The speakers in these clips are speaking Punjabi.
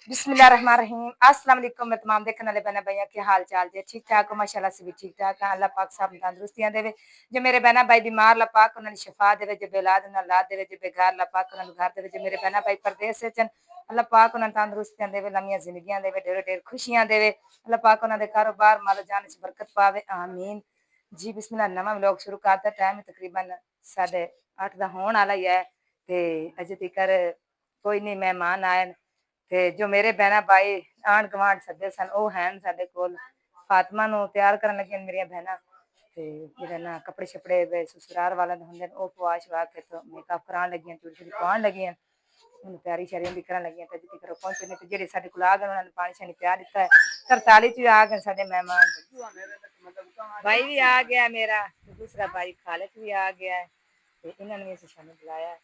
बिस्मिल्लाहिर्रहमानिर्रहीम। अस्सलाम वालेकुम मैं तमाम देखने वाले बहना भैया के हाल चाल जे ठीक ठाक हो माशाल्लाह से भी ठीक ठाक है। अल्लाह पाक सब तंदुरुस्तियां देवे जो मेरे बहना भाई बीमार अल्लाह पाक उन्हें शिफा देवे जो बेलाद उन्हें औलाद देवे जो बेघर अल्लाह पाक उन्हें घर देवे जो मेरे बहना भाई परदेस से चन अल्लाह पाक उन्हें तंदुरुस्तियां देवे लम्मियां जिंदगियां देवे ढेर ढेर खुशियां देवे अल्लाह पाक उन्हें दे कारोबार माल जान च बरकत पावे आमीन जी। बिस्मिल्लाह नवा व्लॉग शुरू करता टाइम तकरीबन 8:30 ਦਾ ਹੋਣ ਵਾਲਾ ਹੀ ਹੈ ਤੇ ਅਜੇ ਤੱਕ ਕੋਈ ਨਹੀਂ ਮਹਿਮਾਨ ਆਏ ਤੇ ਜੋ ਮੇਰੇ ਬਹਿਣਾ ਭਾਈ ਆਂਢ ਗੁਆਂਢ ਸੱਦੇ ਸਨ ਉਹ ਹਨ ਸਾਡੇ ਕੋਲ। ਫਾਤਮਾ ਨੂੰ ਤਿਆਰ ਕਰਨ ਲੱਗੀਆਂ ਮੇਰੀਆਂ ਬਹਿਣਾ ਤੇ ਜਿਹੜਾ ਨਾ ਕੱਪੜੇ ਛਪੜੇ ਵੇ ਸਸੁਰਾਲ ਵਾਲਿਆਂ ਦੇ ਹੁੰਦੇ ਉਹ ਪਵਾ ਸ਼ਵਾ ਕੇ ਤੇ ਮੇਕਅਪ ਕਰਾਉਣ ਲੱਗੀਆਂ ਚੂੜੀ ਚੂੜੀ ਪਾਉਣ ਲੱਗੀਆਂ ਉਹਨੂੰ ਤਿਆਰੀ ਸ਼ਰੀਆਂ ਵੀ ਕਰਨ ਲੱਗੀਆਂ ਤੇ ਜਿੱਥੇ ਕਰੋ ਪਹੁੰਚੇ ਨੇ ਤੇ ਜਿਹੜੇ ਸਾਡੇ ਕੋਲ ਆ ਗਏ ਉਹਨਾਂ ਨੇ ਪਾਣੀ ਸ਼ਾਨੀ ਪਿਆ ਦਿੱਤਾ ਹੈ। 43 ਚ ਆ ਗਏ ਸਾਡੇ ਮਹਿਮਾਨ ਭਾਈ ਵੀ ਆ ਗਿਆ ਮੇਰਾ ਤੇ ਦੂਸਰਾ ਭਾਈ ਖਾਲਿਕ ਵੀ ਆ ਗਿਆ ਹੈ ਤੇ ਇਹਨਾਂ ਨੇ ਅਸੀਂ ਸਾਨੂੰ ਬੁਲਾਇਆ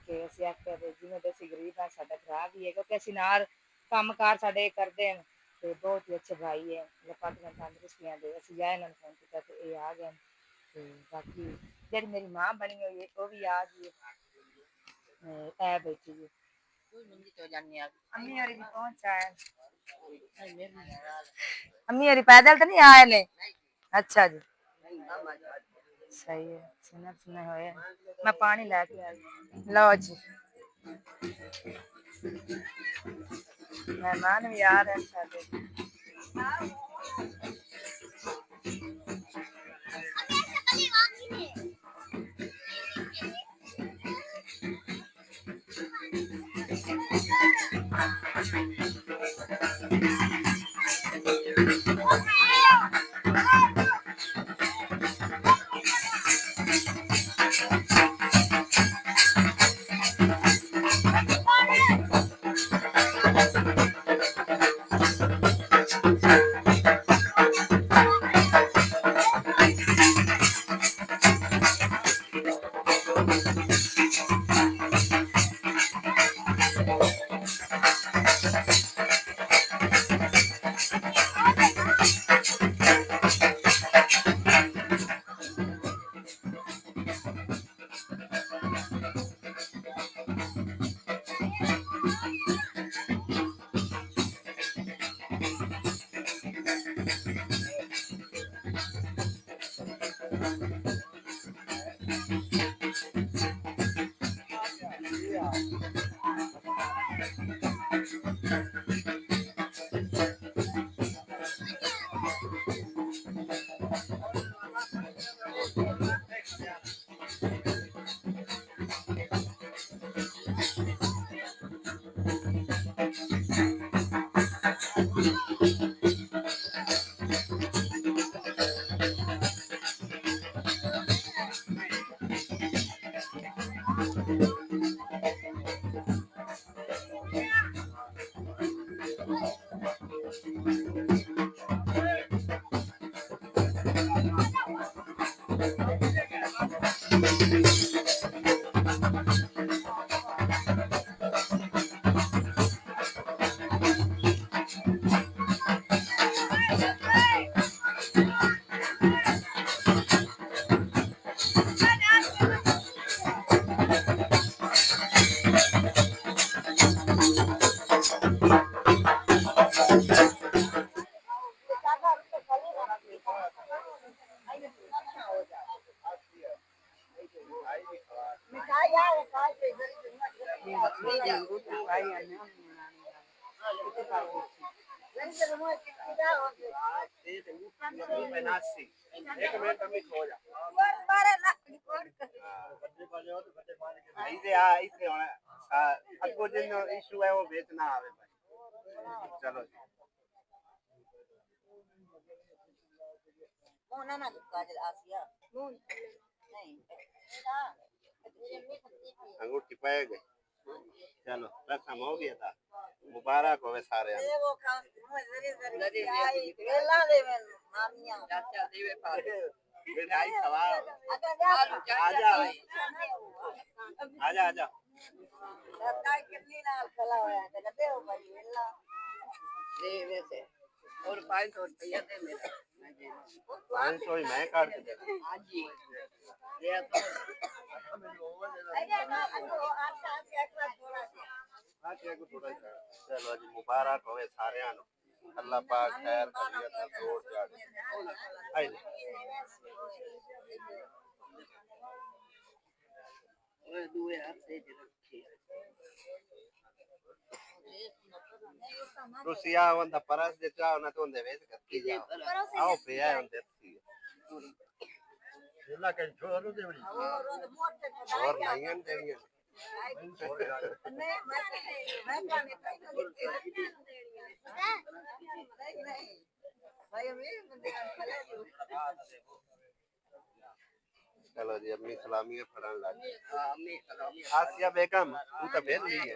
ਕਿ ਅਸੀਂ ਆਖਿਆ ਵੀ ਜਿਵੇਂ ਤੇ ਅਸੀਂ ਗਰੀਬ ਆ ਸਾਡਾ ਭਰਾ ਵੀ ਹੈ ਕਿਉਂਕਿ ਅਸੀਂ ਨਾਲ ਕੰਮਕਾਰ ਸਾਡੇ ਕਰਦੇ ਹਨ ਤੇ ਬਹੁਤ ਹੀ ਅੱਛੇ ਭਾਈ ਹੈ ਲੱਪਾ ਦੀਆਂ ਤੰਦਰੁਸਤੀਆਂ ਦੇ ਅਸੀਂ ਜਾ ਇਹਨਾਂ ਨੂੰ ਫੋਨ ਕੀਤਾ ਤੇ ਇਹ ਆ ਗਏ ਤੇ ਬਾਕੀ ਜਿਹੜੀ ਮੇਰੀ ਮਾਂ ਬਣੀ ਹੋਈ ਹੈ ਉਹ ਵੀ ਆ ਗਈ ਹੈ ਬੈਠੀ ਜੀ अम्मी और भी पहुंच आए अम्मी और पैदल तो नहीं आए ने अच्छा जी सही है सुना सुना होए मैं पानी लेके आई लो जी मेहमान भी आ रहे हैं सारे अंगूठी पाएगे चलो रस्म हो गया था मुबारक हो सारे मिठाई खवाओ आजा आजा आजा और 500 रुपया दे मेरा 500 ही मैं काट दे हाँ जी ये तो चलो जी मुबारक होवे सारे अल्लाह पाक खैर करिए तो जोड़ जाड़े आई ਤੁਸੀਂ ਆ ਹੁੰਦਾ ਪਰਸ ਦੇ ਚਾਹ ਨਾ ਤੋਂ ਦੇ ਵੇਚ ਕੱਤੀ ਜਾਓ ਆਓ ਪਿਆ ਹੁੰਦੇ ਸੀ ਇਹਨਾਂ ਕਈ ਛੋਰੂ ਦੇ ਬੜੀ और नहीं है देंगे चलो जी अपनी सलामी फड़न लग आसिया बेगम तू तो भेज ली है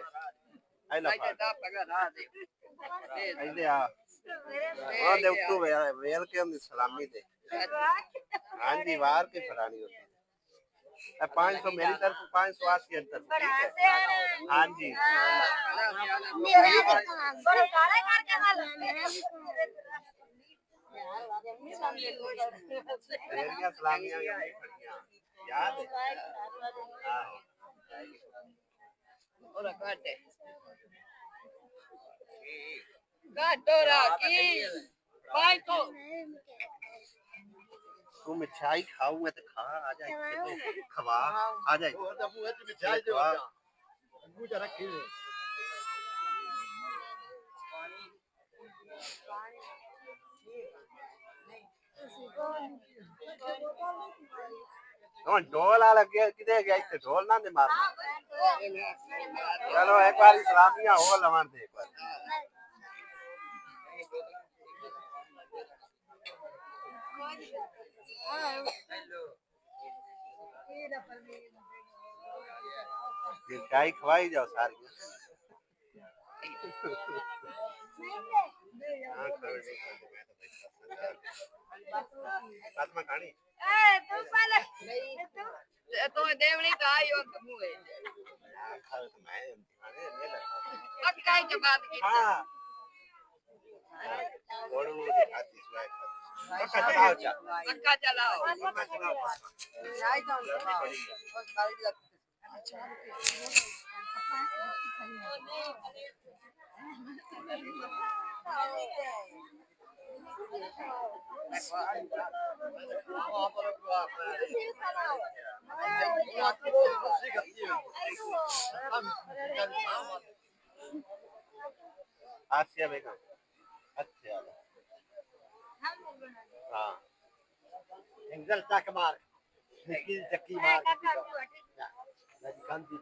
आई ला ऐसे आ और दे तू वेल के हम सलामी दे हां जी वार की फड़ानी होती 500 मेरी तरफ 500 आसिया तरफ हाँ जी तेरिया सलामियां यही खड़ियां याद है हाँ Ora guarda. Gattora qui. Vai tu. तू मिठाई खाऊंगा तो खा आ जाए खवा आ जाए ਹੋਰ ਤਾਂ ਬੂਹੇ ਚ ਮਿਠਾਈ ਦੇ ਹੋ ਜਾ ਅੰਗੂ ਚ ਰੱਖੀ ਦੇ ਹੁਣ ਢੋਲ ਆ ਲੱਗੇ ਕਿਤੇ ਗਿਆ ਇੱਥੇ ਢੋਲ ਨਾ ਦੇ ਮਾਰਨਾ ਚਲੋ ਇੱਕ ਵਾਰੀ ਸਲਾਮੀਆਂ ਹੋ ਲਵਾਂ ਤੇ ਇੱਕ ਵਾਰ मिठाई खवाई जाओ सारी हाँ, खाने नहीं खाते, मैं तो भाई साथ में खानी Tu devni dai और तुम है. हाँ, खाओ तो मैं खाने नहीं लगता अब काय के बात की. हाँ और वो दिखाती सुनाई खाती पक्का चलाओ चा पक्का चलाओ. पक्का चलाओ आसिया बेगम अच्छा हाँ ਐਂਗਲ ਤੱਕ ਮਾਰ ਨਿੱਕੀ ਚੱਕੀ ਮਾਰ ਗਾਂਧੀ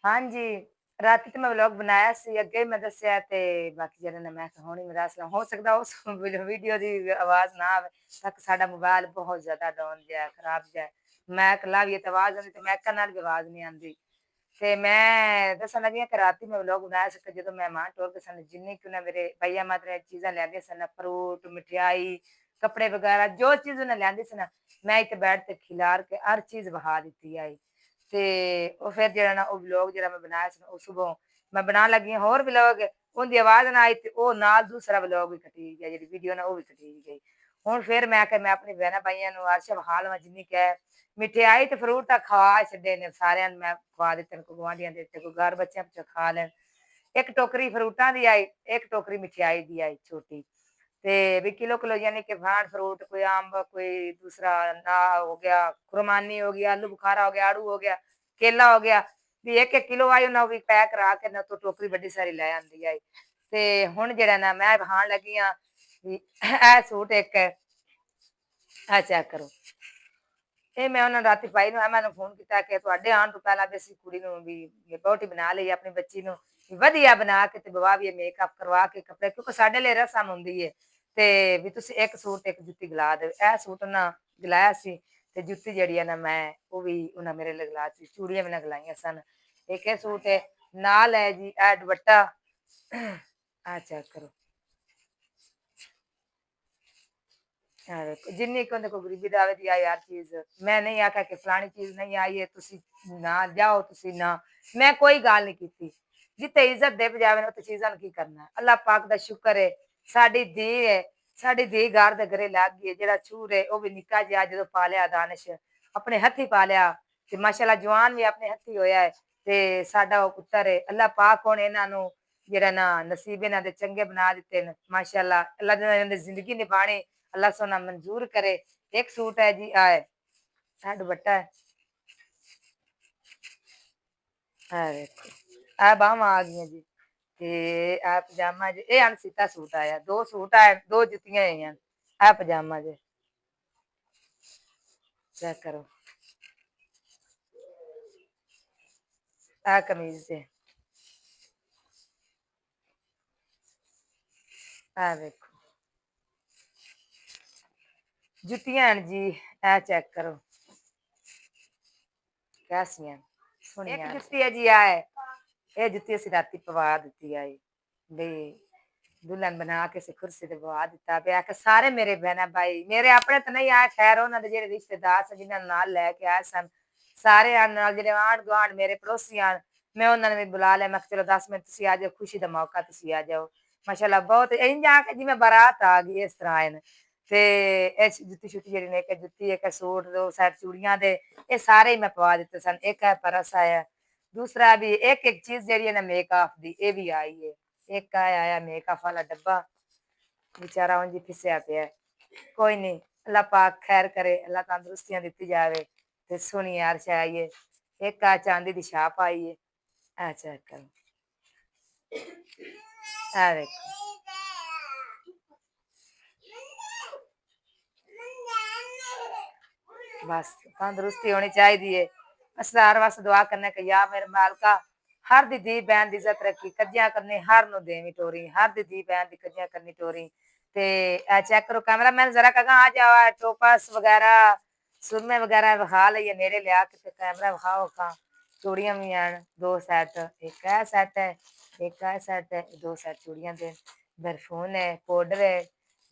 ਹਾਂਜੀ ਰਾਤੀ ਤੇ ਮੈਂ ਵਲੌਗ ਬਣਾਇਆ ਸੀ ਅੱਗੇ ਮੈਂ ਦੱਸਿਆ ਤੇ ਬਾਕੀ ਜਿਹੜਾ ਨਾ ਮੈਂ ਹੁਣੀ ਮੇਰਾ ਅਸਲਾ ਹੋ ਸਕਦਾ ਉਸ ਵੀਡੀਓ ਦੀ ਆਵਾਜ਼ ਨਾ ਆਵੇ ਤੱਕ ਸਾਡਾ ਮੋਬਾਈਲ ਬਹੁਤ ਜ਼ਿਆਦਾ ਡਾਊਨ ਜਿਹਾ ਖਰਾਬ ਜਿਹਾ ਮੈਂ ਇਕੱਲਾ ਵੀ ਇਹ ਤਾਂ ਆਵਾਜ਼ ਆਉਂਦੀ ਤੇ ਮੈਂ ਨਾਲ ਵੀ ਆਵਾਜ਼ ਨਹੀਂ ਆਉਂਦੀ ਤੇ ਮੈਂ ਦੱਸਣ ਲੱਗੀ ਹਾਂ ਕਿ ਰਾਤੀ ਮੈਂ ਵਲੌਗ ਬਣਾਇਆ ਸੀ ਕਿ ਜਦੋਂ ਮਹਿਮਾਨ ਟੋਰ ਕੇ ਸਨ ਜਿੰਨੇ ਕਿ ਉਹਨਾਂ ਮੇਰੇ ਭਈਆ ਮਾਤਰੇ ਚੀਜ਼ਾਂ ਲਿਆਂਦੀਆਂ ਸਨ ਫਰੂਟ ਮਠਿਆਈ ਕੱਪੜੇ ਵਗੈਰਾ ਜੋ ਚੀਜ਼ ਉਹਨੇ ਲਿਆਂਦੀ ਸੀ ਨਾ ਮੈਂ ਇੱਥੇ ਬੈਠ ਤੇ ਖਿਲਾਰ ਕੇ ਹਰ ਚੀਜ਼ ਵਹਾ ਦਿੱਤੀ ਆਈ ਤੇ ਉਹ ਫਿਰ ਜਿਹੜਾ ਨਾ ਉਹ ਵਲੌਗ ਜਿਹੜਾ ਮੈਂ ਬਣਾਇਆ ਸੀ ਉਹ ਸੁਬਹ ਮੈਂ ਬਣਾਉਣ ਲੱਗੀ ਹਾਂ ਹੋਰ ਵਲੌਗ ਉਹਦੀ ਆਵਾਜ਼ ਨਾ ਆਈ ਤੇ ਉਹ ਨਾਲ ਦੂਸਰਾ ਵਲੌਗ ਵੀ ਕੱਟੀ ਗਿਆ ਜਿਹੜੀ ਵੀਡੀਓ ਨਾ ਉਹ ਵੀ ਕੱਟੀ ਗਈ ਹੁਣ ਫਿਰ ਮੈਂ ਕਿ ਮੈਂ ਆਪਣੀ ਭੈਣਾਂ ਭਾਈਆਂ ਨੂੰ ਅਰਸ਼ਬ ਹਾਲ ਮੈਂ ਜਿੰਨੀ ਕਹਿ ਮਿਠਾਈ ਤੇ ਫਰੂਟ ਤਾਂ ਖਵਾ ਛੱਡੇ ਨੇ ਸਾਰਿਆਂ ਨੂੰ ਮੈਂ ਖਵਾ ਦਿੱਤੇ ਨੇ ਕੋਈ ਗੁਆਂਢੀਆਂ ਦੇ ਦਿੱਤੇ ਕੋਈ ਘਰ ਬੱਚਿਆਂ ਪਿੱਛੋਂ ਖਾ ਲੈਣ ਇੱਕ ਟੋਕਰੀ ਫਰੂਟਾਂ ਦੀ ਆਈ ਇੱਕ ਟੋਕਰੀ ਮਿਠਾਈ ਦੀ ਆਈ ਛੋਟੀ ਤੇ ਵੀ ਕਿਲੋ ਯਾਨੀ ਕਿ ਫਾਂਡ ਫਰੂਟ ਕੋਈ ਅੰਬ ਕੋਈ ਦੂਸਰਾ ਨਾ ਹੋ ਗਿਆ ਖੁਰਮਾਨੀ ਹੋ ਗਈ ਆਲੂ ਬੁਖਾਰਾ ਹੋ ਗਿਆ ਆੜੂ ਹੋ ਗਿਆ ਕੇਲਾ ਹੋ ਗਿਆ ਵੀ ਇੱਕ ਇੱਕ ਕਿਲੋ ਆਈ ਉਹਨਾਂ ਵੀ ਪੈਕ ਕਰਾ ਕੇ ਨਾ ਤੋਂ ਟੋਕਰੀ ਵੱਡੀ ਸਾਰੀ ਲੈ ਆਂਦੀ ਆਈ ਤੇ ਹੁਣ ਜਿਹੜਾ ਨਾ ਮੈਂ ਖਾਣ ਲੱਗੀ ਆ ਵੀ ਇਹ ਸੂਟ ਇੱਕ ਆ ਚੈੱਕ ਕਰੋ ਇਹ ਮੈਂ ਉਹਨਾਂ ਰਾਤੀ ਭਾਈ ਨੂੰ ਮੈਨੂੰ ਫੋਨ ਕੀਤਾ ਕਿ ਤੁਹਾਡੇ ਆਉਣ ਤੋਂ ਪਹਿਲਾਂ ਵੀ ਅਸੀਂ ਕੁੜੀ ਨੂੰ ਵੀ ਬਹੁਤੀ ਬਣਾ ਲਈ ਆਪਣੀ ਬੱਚੀ ਨੂੰ ਵਧੀਆ ਬਣਾ ਕੇ ਤੇ ਬਵਾ ਵੀ ਮੇਕਅਪ ਕਰਵਾ ਕੇ ਕੱਪੜੇ ਕਿਉਂਕਿ ਸਾਡੇ ਲਈ ਰਸਮ ਹੁੰਦੀ ਹੈ ਤੇ ਵੀ ਤੁਸੀਂ ਇੱਕ ਸੂਟ ਇੱਕ ਜੁੱਤੀ ਗਲਾ ਦੇ ਇਹ ਸੂਟ ਨਾ ਗਲਾਇਆ ਸੀ ਤੇ ਜੁੱਤੀ ਜਿਹੜੀ ਹੈ ਨਾ ਮੈਂ ਉਹ ਵੀ ਉਹਨਾਂ ਮੇਰੇ ਲਈ ਗਲਾਤੀ ਚੂੜੀਆਂ ਵੀ ਨਾ ਗਲਾਈਆਂ ਸਨ ਇੱਕ ਇਹ ਸੂਟ ਹੈ ਨਾਲ ਹੈ ਜੀ ਇਹ ਦੁਪੱਟਾ ਆ ਚੈੱਕ ਕਰੋ ਜਿੰਨੀ ਕੁ ਕੋਈ ਗਰੀਬੀ ਦਾਵੇ ਦੀ ਆਈ ਹਰ ਚੀਜ਼ ਮੈਂ ਨਹੀਂ ਆਖਿਆ ਕਿ ਫਲਾਣੀ ਚੀਜ਼ ਨਹੀਂ ਆਈ ਹੈ ਤੁਸੀਂ ਨਾ ਜਾਓ ਤੁਸੀਂ ਨਾ ਮੈਂ ਕੋਈ ਗੱਲ ਨਹੀਂ ਕੀਤੀ ਜਿੱਥੇ ਇੱਜ਼ਤ ਦੇ ਜਾਵੇ ਉੱਥੇ ਚੀਜ਼ਾਂ ਨੂੰ ਕੀ ਕਰਨਾ ਅੱਲਾਹ ਪਾਕ ਦਾ ਸ਼ੁਕਰ ਹੈ ਸਾਡੀ ਧੀ ਹੈ ਸਾਡੀ ਧੀ ਘਰ ਦੇ ਘਰੇ ਲੱਗ ਗਈ ਹੈ ਜਿਹੜਾ ਚੂਰ ਹੈ ਉਹ ਵੀ ਨਿੱਕਾ ਜਿਹਾ ਜਦੋਂ ਪਾਲਿਆ ਦਾਨਿਸ਼ ਆਪਣੇ ਹੱਥੀ ਪਾਲਿਆ ਤੇ ਮਾਸ਼ਾਅੱਲਾ ਜਵਾਨ ਵੀ ਆਪਣੇ ਹੱਥੀ ਹੋਇਆ ਹੈ ਤੇ ਸਾਡਾ ਉਹ ਪੁੱਤਰ ਹੈ ਅੱਲਾਹ ਪਾਕ ਹੁਣ ਇਹਨਾਂ ਨੂੰ ਜਿਹੜਾ ਨਾ ਨਸੀਬ ਇਹਨਾਂ ਦੇ ਚੰਗੇ ਬਣਾ ਦਿੱਤੇ ਨੇ ਮਾਸ਼ਾਅੱਲਾ ਅੱਲਾਹ ਦੀ ਜ਼ਿੰਦਗੀ ਨਿਭਾਣੀ अल्लाह सोना मंजूर करे एक सूट है जी आए दुपट्टा है देखो आ बाहवां आ गई जी ते आ पजामा जी ये अनसीता सूट आया दो सूट आए दो जुत्तियां आई आ पजामा जी चेक करो आ कमीज जी आ देखो जुतियां जी ए चेक करो कैसियां एक जुत्ती है जी आए ये जुत्ती असी राती पवा दी आई बई दुल्हन बना के से कुर्सी ते पवा दिता पे आके सारे मेरे बहना भाई मेरे अपने तो नहीं आए खैर उन्होंने जेडे रिश्तेदार सन जिन्होंने नाल लैके आए सन सारे नाल जेडे आंढ गुआंढ मेरे पड़ोसी आन मैं उन्होंने भी बुला लिया मैं चलो 10 मिनट तुसी आ जाओ खुशी दा मौका तुसी आ जाओ माशाल्लाह बहुत इंज आके जिवें बारात आ गई इस तरह आए ਤੇ ਇਹ ਜੁੱਤੀ ਛੁੱਟੀ ਜਿਹੜੀ ਨੇ ਇੱਕ ਜੁੱਤੀ ਇੱਕ ਸੂਟ ਦੋ ਸੈਟ ਚੂੜੀਆਂ ਦੇ ਇਹ ਸਾਰੇ ਹੀ ਮੈਂ ਪਵਾ ਦਿੱਤੇ ਸਨ ਇੱਕ ਹੈ ਪਰਸ ਆਇਆ दूसरा भी एक एक चीज ਜਿਹੜੀ ਹੈ ਨਾ ਮੇਕਅਪ ਦੀ ਇਹ ਵੀ ਆਈ ਹੈ ਇੱਕ ਆਇਆ ਮੇਕਅਪ ਵਾਲਾ ਡੱਬਾ ਵਿਚਾਰਾ ਉਂਝ ਹੀ ਫਿਸਿਆ ਪਿਆ ਕੋਈ ਨਹੀਂ ਅੱਲਾਹ ਪਾਕ ਖੈਰ ਕਰੇ ਅੱਲਾਹ ਤੰਦਰੁਸਤੀਆਂ ਦਿੱਤੀ ਜਾਵੇ ਤੇ ਸੋਹਣੀ ਅਰਸ਼ ਆਈ ਹੈ ਇੱਕ ਆ ਚਾਂਦੀ ਦੀ ਛਾਪ ਆਈ ਹੈ ਆ ਚੈੱਕ ਕਰੋ ਆ ਦੇਖੋ बस तंदुरुस्ती होनी चाहिए असरार वास्ते दुआ करने का या मेरे मालका हर दी धी बहन दी इज्जत रखी कजियां करनी हर नु देवी टोरी हर दी धी बहन दी कजियां करनी टोरी ते चेक करो कैमरा मैन जरा कहा आ जाओ टोपस वगैरह सुरमे वगैरह विखा लिये नेड़े लिया के कैमरा विखाओ का चूड़ियां भी हैं दो सेट एक है सेट है एक है सेट है दो सेट चूड़ियां दे बरफून है पाउडर है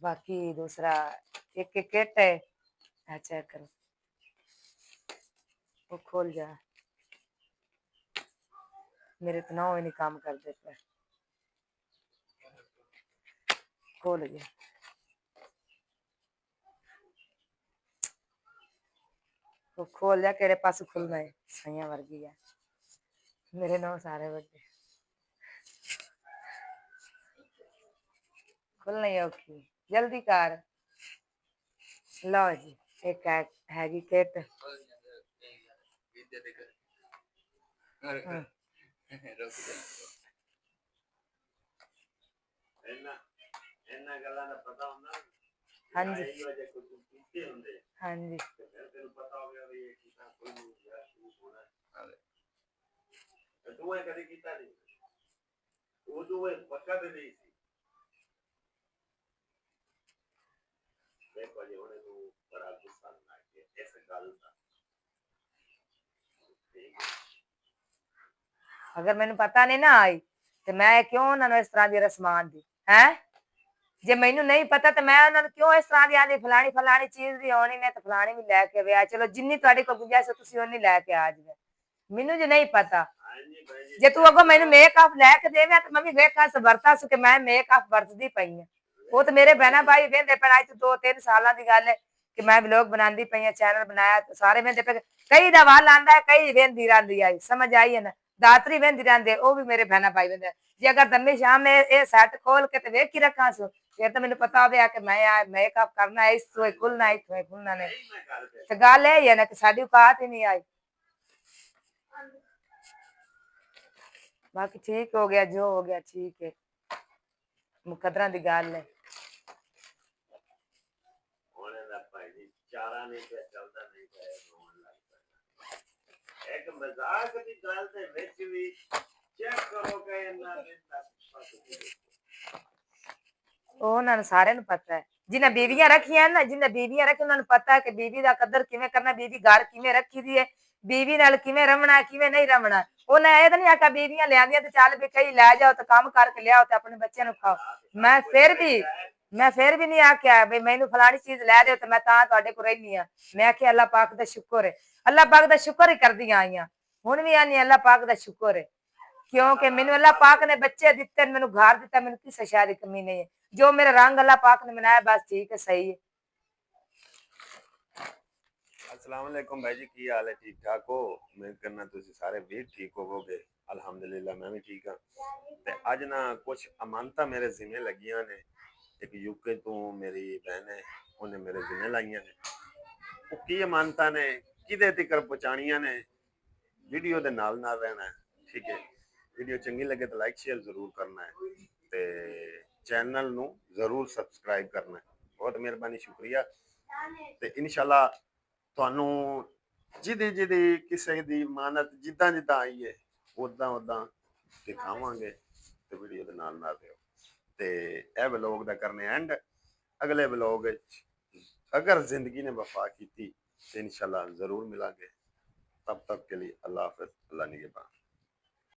बाकी दूसरा एक एक किट है चेक करो वो खोल जा मेरे तो ना ही नहीं काम कर देते खोल गया वो खोल जा केड़े पास खुलना है सैया वर्गी है मेरे नौ सारे बड़े खुलना ही औखी जल्दी कर लो जी एक हैगी किट हाँ जी हाँ जी ਤੂੰ ਇਹ ਕਦੇ ਕੀਤਾ ਨਹੀਂ ਉਹ ਤੂੰ ਪੱਕਾ ਤੇ ਨਹੀਂ ਸੀ ਦੇਖੋ ਜੀ ਉਹਨੇ ਤੂੰ ਬੜਾ ਗੁੱਸਾ ਨਾ ਕਿ ਇਸ ਗੱਲ ਦਾ ਅਗਰ ਮੈਨੂੰ ਪਤਾ ਨਹੀਂ ਨਾ ਆਈ ਤੇ ਮੈਂ ਕਿਉਂ ਉਹਨਾਂ ਨੂੰ ਇਸ ਤਰ੍ਹਾਂ ਦੀ ਰਸਮਾਂ ਦੀ ਹੈ ਜੇ ਮੈਨੂੰ ਨਹੀਂ ਪਤਾ ਤੇ ਮੈਂ ਉਹਨਾਂ ਨੂੰ ਕਿਉਂ ਇਸ ਤਰ੍ਹਾਂ ਦੀ ਆਂਦੀ ਫਲਾਣੀ ਚੀਜ਼ ਵੀ ਆਉਣੀ ਨੇ ਤੇ ਫਲਾਣੀ ਵੀ ਲੈ ਕੇ ਵਿਆ ਚਲੋ ਜਿੰਨੀ ਤੁਹਾਡੀ ਕੋਲ ਗੁੰਜਾਇਸ਼ ਤੁਸੀਂ ਉਨੀ ਲੈ ਕੇ ਆ ਜਾਵੇ ਮੈਨੂੰ ਜੇ ਨਹੀਂ ਪਤਾ ਜੇ ਤੂੰ ਅੱਗੋਂ ਮੈਨੂੰ ਮੇਕਅਪ ਲੈ ਕੇ ਦੇਵੇਂ ਤੇ ਮੈਂ ਵੀ ਵੇਖਾਂ ਵਰਤਾ ਸੁ ਕਿ ਮੈਂ ਮੇਕਅਪ ਵਰਤਦੀ ਪਈ ਆ ਉਹ ਤੇ ਮੇਰੇ ਬਹਿਣਾ ਭਾਈ ਵੇਂਦੇ ਪਏ ਅੱਜ 2-3 ਸਾਲਾਂ ਦੀ ਗੱਲ ਹੈ ਕਿ ਮੈਂ ਵਲੌਗ ਬਣਾਉਂਦੀ ਪਈ ਆ ਚੈਨਲ ਬਣਾਇਆ ਸਾਰੇ ਵੇਂਦੇ ਪਏ ਕਈ ਦਾ ਵਾਲ ਆਂਦਾ ਹੈ ਕਈ ਵੇਂਦੀ ਰਹਿੰਦੀ ਆਈ ਸਮਝ ਆਈ ਹੈ ਨਾ ਦਾਤਰੀ ਵੇਂਦੀ ਰਹਿੰਦੇ ਉਹ ਵੀ ਮੇਰੇ ਬਹਿਣਾ ਭਾਈ ਵੇਂਦੇ ਜੇ ਅਗਰ ਦਮੀ ਸ਼ਾਮ ਇਹ ਸੈੱਟ ਖੋਲ ਕੇ ਤੇ ਵੇਖ ਹੀ ਰੱਖਾਂ ਸੋ ਫਿਰ ਤਾਂ ਮੈਨੂੰ ਪਤਾ ਹੋਵੇ ਕਿ ਮੈਂ ਆ ਮੇਕਅਪ ਕਰਨਾ ਇਸ ਤੋਂ ਖੁੱਲਣਾ ਇੱਥੋਂ ਖੁੱਲਣਾ ਨੇ ਤੇ ਗੱਲ ਇਹ ਹੀ ਹੈ ਨਾ ਕਿ ਸਾਡੀ ਔਕਾਤ ਹੀ ਨਹੀਂ ਆਈ ਬਾਕੀ ਠੀਕ ਹੋ ਗਿਆ ਜੋ ਹੋ ਗਿਆ ਠੀਕ ਹੈ ਮੁਕੱਦਰਾਂ ਦੀ ਗੱਲ ਹੈ ਉਹਨੇ ਦਾ ਭਾਈ ਜੀ ਚਾਰਾ ਨਹੀਂ ਤੇ ਚੱਲਦਾ ਨਹੀਂ ਪਿਆ ਰੋਣ ਲੱਗ ਪਿਆ ਇੱਕ ਮਜ਼ਾਕ ਦੀ ਗੱਲ ਦੇ ਵਿੱਚ ਵੀ ਚੈੱਕ ਕਰੋ ਕਿ ਇਹਨਾਂ ਦੇ ਉਹਨਾਂ ਨੂੰ ਸਾਰਿਆਂ ਨੂੰ ਪਤਾ ਹੈ ਜਿਨ੍ਹਾਂ ਬੀਵੀਆਂ ਰੱਖੀਆਂ ਨਾ ਜਿਨ੍ਹਾਂ ਬੀਵੀਆਂ ਰੱਖੀ ਉਹਨਾਂ ਨੂੰ ਪਤਾ ਹੈ ਕਿ ਬੀਵੀ ਦਾ ਕਦਰ ਕਿਵੇਂ ਕਰਨਾ ਬੀਵੀ ਘਰ ਕਿਵੇਂ ਰੱਖੀ ਦੀ ਹੈ ਬੀਵੀ ਨਾਲ ਕਿਵੇਂ ਰਮਣਾ ਕਿਵੇਂ ਨਹੀਂ ਰਮਣਾ ਉਹਨੇ ਇਹ ਤਾਂ ਨਹੀਂ ਆਖਿਆ ਬੀਵੀਆਂ ਲਿਆਂਦੀਆਂ ਤੇ ਚੱਲ ਵੀ ਕਈ ਲੈ ਜਾਓ ਤੇ ਕੰਮ ਕਰਕੇ ਲਿਆਓ ਤੇ ਆਪਣੇ ਬੱਚਿਆਂ ਨੂੰ ਖਾਓ ਮੈਂ ਫਿਰ ਵੀ ਨਹੀਂ ਆਖਿਆ ਵੀ ਮੈਨੂੰ ਫਲਾਣੀ ਚੀਜ਼ ਲੈ ਦਿਓ ਤੇ ਮੈਂ ਤਾਂ ਤੁਹਾਡੇ ਕੋਲ ਰਹਿਨੀ ਆ ਮੈਂ ਆਖਿਆ ਅੱਲਾਹ ਪਾਕ ਦਾ ਸ਼ੁਕਰ ਹੈ ਅੱਲਾਹ ਪਾਕ ਦਾ ਸ਼ੁਕਰ ਹੀ ਕਰਦੀਆਂ ਆਈਆਂ ਹੁਣ ਵੀ ਆਨੀ ਅੱਲਾਹ ਪਾਕ ਦਾ ਸ਼ੁਕਰ ਹੈ ਕਿਉਂਕਿ ਮੈਨੂੰ ਅੱਲਾਹ ਪਾਕ ਨੇ ਬੱਚੇ ਦਿੱਤੇ ਮੈਨੂੰ ਘਰ ਦਿੱਤਾ ਮੈਨੂੰ ਕਿਸੇ ਸ਼ੈ ਦੀ ਕਮੀ ਨਹੀਂ ਹੈ ਜੋ ਮੇਰਾ ਰੰਗ ਅੱਲਾਹ पाक ने बनाया बस ठीक है सही है अस्सलाम वालेकुम भाई जी की हाल है ठीक ठाक हो उम्मीद करना तुसी सारे भी ठीक होवोगे अल्हम्दुलिल्लाह मैं भी ठीक हां ते अज ना कुछ अमानतां मेरे जिम्मे लगियां ने एक यूके तो मेरी बहन है उन्हें मेरे जिम्मे लाइयां ने वो की अमानतां ने किदे तिकर पहुंचाणियां ने वीडियो दे नाल नाल रहना है ठीक है वीडियो चंगी लगे तो लाइक शेयर जरूर करना है ते चैनल नू जरूर सबसक्राइब करना है बहुत मेहरबानी शुक्रिया ते इंशाल्लाह तुहानू जिदी जिदी किसी दी मानत जिद्दां जिद्दां आई है उदां उदां दिखावांगे ते वीडियो दे नाल नाल रहो ते ए व्लॉग दा करने एंड अगले व्लॉग अगर जिंदगी ने वफा की तो इंशाल्लाह जरूर मिलांगे तब तक के लिए अल्लाह हाफिज अल्लाह निगहबान।